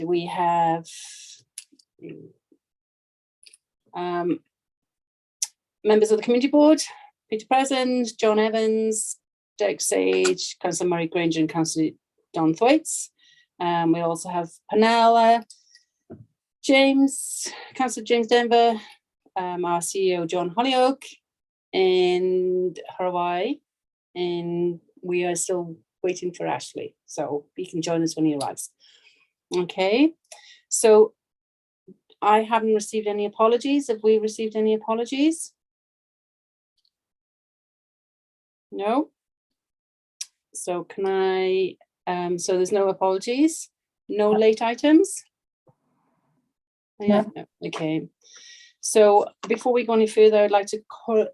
we have members of the community board, Peter Present, John Evans, Derek Sage, Councillor Murray Granger and Councillor Don Thwaites. We also have Penella, James, Councillor James Denver, our CEO John Hollyoak, and Hawaii, and we are still waiting for Ashley, so he can join us when he arrives. Okay, so I haven't received any apologies. Have we received any apologies? No. So can I, so there's no apologies, no late items? Yeah, no. Okay. So before we go any further, I'd like to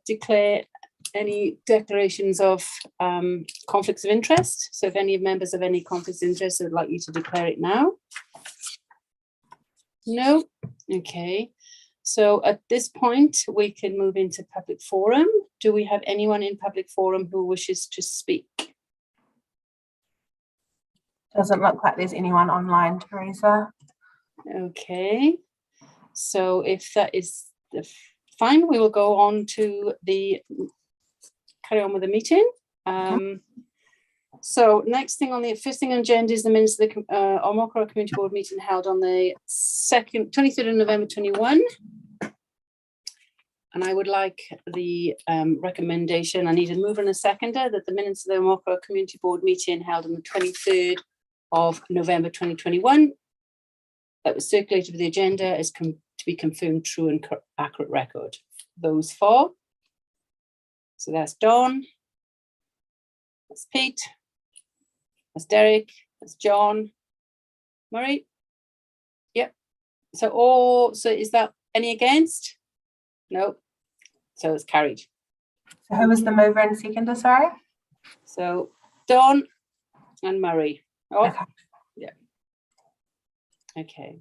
declare any declarations of conflicts of interest. So if any members of any conflicts of interest, I'd like you to declare it now. No? Okay. So at this point, we can move into public forum. Do we have anyone in public forum who wishes to speak? Doesn't look like there's anyone online, Teresa. Okay. So if that is fine, we will go on to the carry on with the meeting. So next thing on the first thing on the agenda is the minutes of the Ōmokoroa Community Board meeting held on the 23rd of November 21. And I would like the recommendation, I need a mover and a seconder, that the minutes of the Ōmokoroa Community Board meeting held on the 23rd of November 2021 that was circulated with the agenda is to be confirmed true and accurate record. Those four. So that's Dawn, that's Pete, that's Derek, that's John, Murray. Yep. So is that any against? No. So it's carried. So who was the mover and seconder, sorry? So Dawn and Murray. Oh, okay. Yeah. Okay.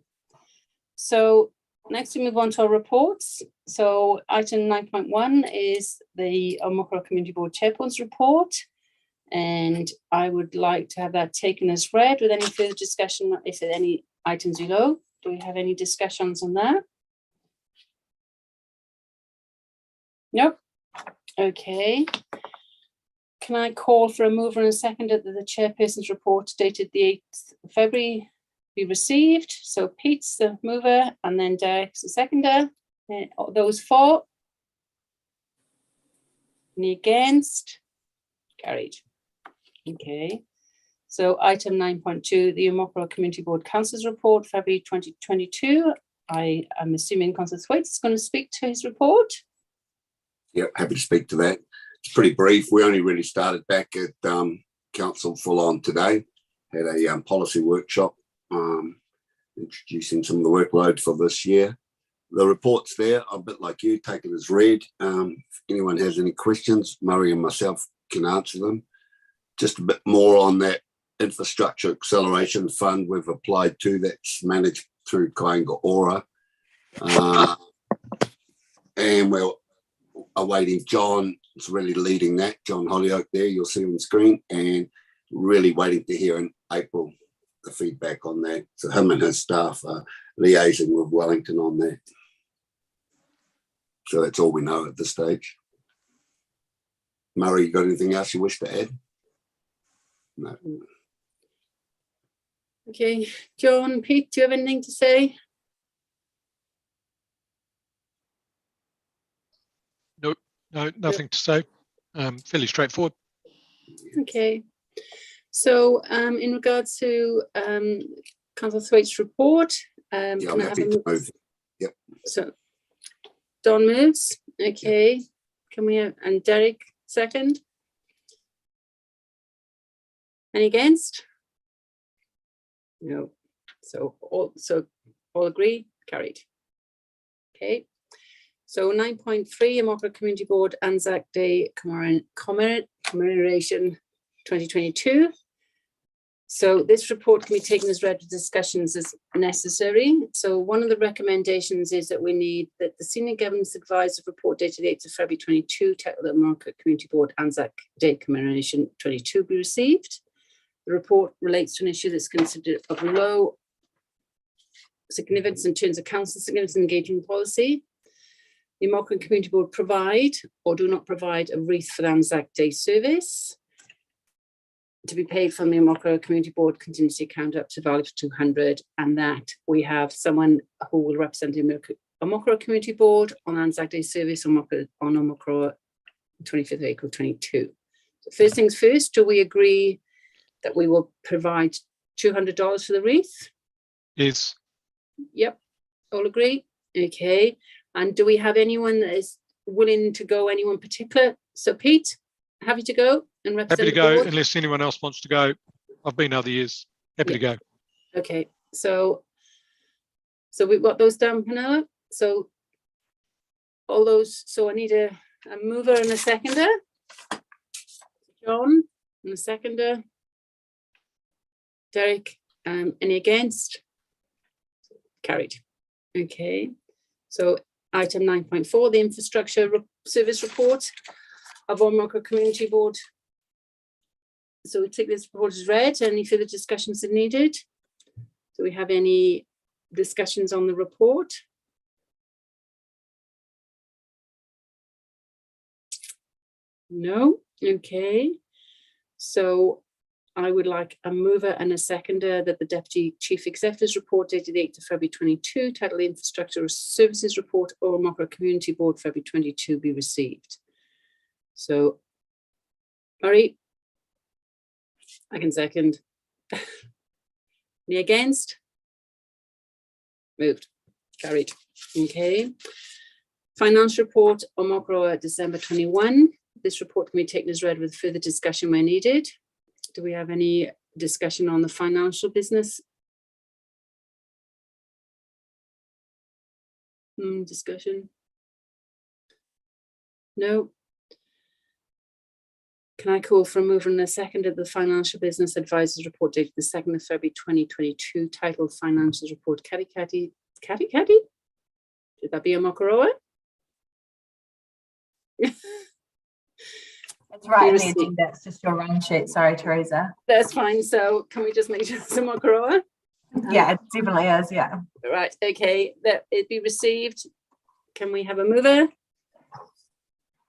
So next we move on to our reports. So item 9.1 is the Ōmokoroa Community Board Chairperson's report. And I would like to have that taken as read with any further discussion, if there are any items below. Do we have any discussions on that? Nope. Okay. Can I call for a mover and a seconder that the chairperson's report dated the 8th of February be received? So Pete's the mover and then Derek's the seconder. Those for? Any against? Carried. Okay. So item 9.2, the Ōmokoroa Community Board Council's report, February 2022. I am assuming Councillor Thwaites is going to speak to his report. Yeah, happy to speak to that. It's pretty brief. We only really started back at council full on today. Had a policy workshop introducing some of the workload for this year. The report's there. I'm a bit like you, take it as read. If anyone has any questions, Murray and myself can answer them. Just a bit more on that infrastructure acceleration fund we've applied to, that's managed through Ōmokoroa. And we're awaiting John is really leading that, John Hollyoak there, you'll see on the screen, and really waiting to hear in April the feedback on that. So him and his staff are liaising with Wellington on that. So that's all we know at this stage. Murray, you got anything else you wish to add? No. Okay, John, Pete, do you have anything to say? No, nothing to say. Fairly straightforward. Okay. So in regards to Councillor Thwaites' report, Yeah, can I'm I have happy a to move. Yep. So Don moves. Okay. Can we have, and Derek second? Any against? No. So all agree, carried. Okay. So 9.3, Ōmokoroa Community Board Anzac Day commemoration 2022. So this report can be taken as read with discussions as necessary. So one of the recommendations is that we need that the Senior Governance Advisor report dated 8th of February 22, titled the Ōmokoroa Community Board Anzac Day commemoration 22 be received. The report relates to an issue that's considered of low significance in terms of council significance and engagement policy. The Ōmokoroa Community Board provide or do not provide a wreath for the Anzac Day service to be paid from the Ōmokoroa Community Board contingency account up to value of 200, and that we have someone who will represent the Ōmokoroa Community Board on Anzac Day service on Ōmokoroa 25th of April 22. So first things first, do we agree that we will provide $200 for the wreath? Yes. Yep, all agree. Okay, and do we have anyone that is willing to go? Anyone particular? So Pete, happy to go and represent Happy to the go board? unless anyone else wants to go. I've been other years. Happy to go. Okay, so we've got those down, Penella. So all those. So I need a mover and a seconder. John and a seconder. Derek, any against? Carried. Okay, so item 9.4, the infrastructure service report of Ōmokoroa Community Board. So we take this report as read. Any further discussions are needed? Do we have any discussions on the report? No. Okay, so I would like a mover and a seconder that the Deputy Chief Executive's report dated 8th of February 22, titled Infrastructure Services Report, Ōmokoroa Community Board, February 22, be received. So, Murray, I can second. Any against? Moved. Carried. Okay. Financial report, Ōmokoroa, December 21. This report can be taken as read with further discussion where needed. Do we have any discussion on the financial business? Discussion? No. Can I call for a mover and a second of the Financial Business Advisors Report dated the 2nd of February 2022, titled Financials Report Katikati? Should that be Ōmokoroa? It's right in the Received. agenda. It's just your run sheet. Sorry, Teresa. That's fine. So can we just make sure it's Ōmokoroa? Yeah, it definitely is. Yeah. Right, okay, that it be received. Can we have a mover?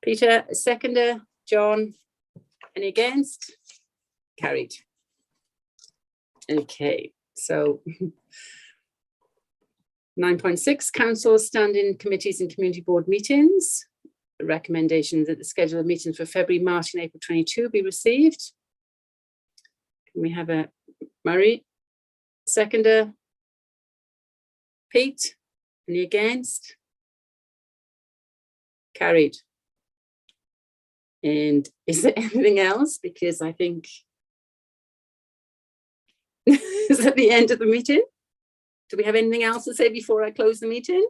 Peter, a seconder. John, any against? Carried. Okay, so 9.6, council standing committees and community board meetings. The recommendation that the schedule of meetings for February, March and April 22 be received. Can we have a Murray? Seconder? Pete? Any against? Carried. And is there anything else? Because I think is that the end of the meeting? Do we have anything else to say before I close the meeting?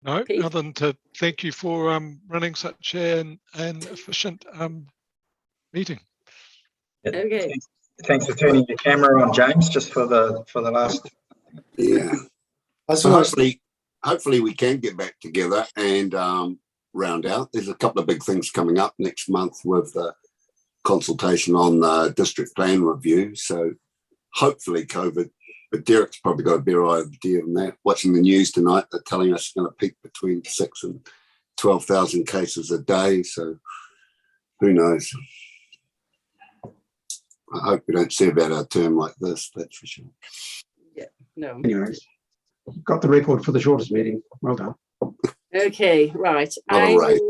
No, Pete? other than to thank you for running such an efficient meeting. Okay. Thanks for turning your camera on, James, just for the last. Yeah. So hopefully we can get back together and round out. There's a couple of big things coming up next month with the consultation on the district plan review. So hopefully COVID, but Derek's probably got a better idea than that. Watching the news tonight, they're telling us it's going to peak between 6,000 and 12,000 cases a day. So who knows? I hope we don't see about our term like this, that's for sure. Yeah, no. Anyways, got the record for the shortest meeting. Well done. Okay, right. All right.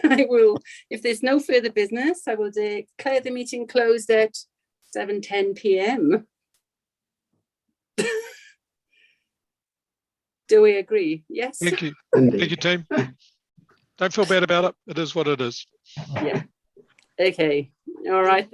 I will, if there's no further business, I will declare the meeting closed at 7:10 p.m. Do we agree? Yes? Thank you. Indeed. Thank you, team. Don't feel bad about it. It is what it is. Yeah. Okay. All right.